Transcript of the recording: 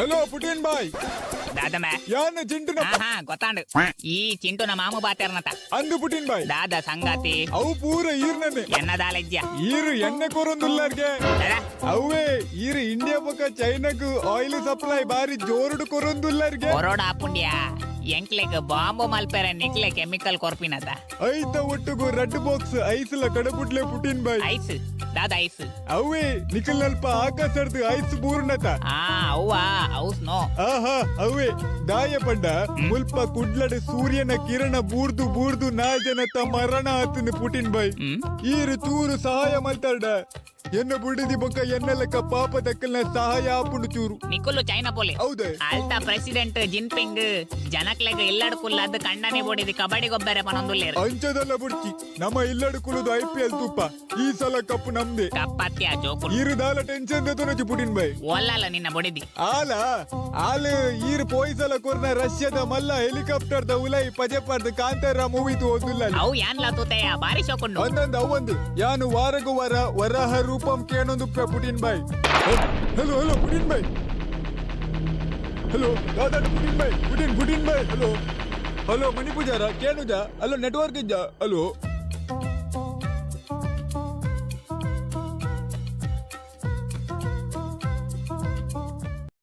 hello Putin bye దాదమ్మ యాన్న చింటున ಗೊತ್ತಾಂಡು ಈ ಚಿಂಟುನ ಮಾಮು ಬಾತೇರ್ನತ ಅಂದು Putin ಬಾಯ್ ದಾದ ಸಂಗಾತಿ ಅವು ಪೂರ ಈರ್ನನೆ ಎನ್ನದಾಲೆಜ್ಜ ಈರು ಎಣ್ಣೆ ಕೊರೊಂದುಲ್ಲಾರ್ಗೆ ಅವೇ ಈರು ಇಂಡಿಯಾ ಪಕ್ಕ ಚೈನಾಕು ಆಯಿಲ್ ಸಪ್ಲೈ ಬಾರಿ ಜೋರುಡು ಕೊರೊಂದುಲ್ಲಾರ್ಗೆ ಹೊರೋಡ ಆಪುಂಡ್ಯ ಎಂಕ್ಲೆಗ್ ಬಾಂಬು ಮಲ್ಪೆರೆ ನಿಕ್ಲೆ ಕೆಮಿಕಲ್ ಕೊರ್ಪಿನತ ಐತ ಒಟ್ಟುಗು ರೆಡ್ ಬಾಕ್ಸ್ ಐಸ್ಲ ಕಡಪುಟ್ಲೆ ಪುಟಿನ್ ಬಾಯ್ ಐಸ್ ದಾದ ಐಸ್ ಅವೇ ನಿಖಲ್ ಅಲ್ಪ ಆಕಾಶರ್ದು ಐಸ್ ಬೂರ್ನತ ಅವ್ವ ಔಸ್ ನೋ ಆಹಾ ಅವೇ ದಾಯ ಪಂಡ ಮುಲ್ಪ ಕುಡ್ಲಡೆ ಸೂರ್ಯನ ಕಿರಣ ಬೂರ್ದು ಬೂರ್ದು ನಾಜನತ ಮರಣ ಆತನು ಪುಟಿನ್ ಬಾಯ್ ಈರು ಚೂರು ಸಹಾಯ ಮಲ್ತಾಡ ಎನ್ನ ಬುಡಿದಿ ಬೊಕ್ಕ ಎನ್ನ ಲೆಕ್ಕ ಪಾಪ ದಕ್ಕಲ್ನ ಸಹಾಯ ಆಪುಂಡು ಚೂರು ನಿಕುಲು ಚೈನಾ ಪೋಲೆ ಹೌದೇ ಅಲ್ತಾ ಪ್ರೆಸಿಡೆಂಟ್ ಜಿನ್ಪಿಂಗ್ ಜನಕ್ಲೆಗ್ ಇಲ್ಲಡ್ಕುಲ್ಲ ಅದು ಕಣ್ಣನೆ ಬೋಡಿದಿ ಕಬಡ್ಡಿ ಗೊಬ್ಬರ ಪನೊಂದುಲ್ಲೇರು ಅಂಚದಲ್ಲ ಬುಡ್ಚಿ ನಮ್ಮ ಇಲ್ಲಡು ಕುಲುದು IPL ತುಪ್ಪ ಈ ಸಲ ಕಪ್ಪು ನಮ್ದೆ ಕಪ್ಪತ್ಯ ಜೋಕು ಈರು ದಾಲ ಟೆನ್ಷನ್ ದತನಜಿ ಪುಟಿನ್ ಬಾಯ್ ಒಲ್ಲಲ್ಲ ನಿನ್ನ ಬೊಡಿದಿ ಆಲ ಈರು ಪೋಯ್ಸಲ ಕೊರ್ನ ರಷ್ಯಾದ ಮಲ್ಲ ಹೆಲಿಕಾಪ್ಟರ್ ದ ಉಲೈ ಪಜೆಪಾರ್ದ ಕಾಂತಾರ ಮೂವಿ ತು ಓದಿಲ್ಲ ಅವು ಯಾನ್ ಲಾತುತೆಯ ಬಾರಿ ಶೋಕೊಂಡು ಒಂದೊಂದು ಅವಂದು ಯಾನು ವಾರಗು ವಾರ ವರಹ ರೂಪಂ ಕೇನೊಂದು ಪುಟಿನ್ ಬಾಯ್ ಹಲೋ ಹಲೋ ಪುಟಿನ್ ಬಾಯ್ ಹಲೋ ದಾದಾ ಪುಟಿನ್ ಬಾಯ್ ಪುಟಿನ್ ಬಾಯ್ ಹಲೋ ಹಲೋ ಮಣಿಪೂಜಾರ ಕೇನುಜ ಹಲೋ ನೆಟ್ವರ್ಕ್ ಇಜ್ಜ ಹಲೋ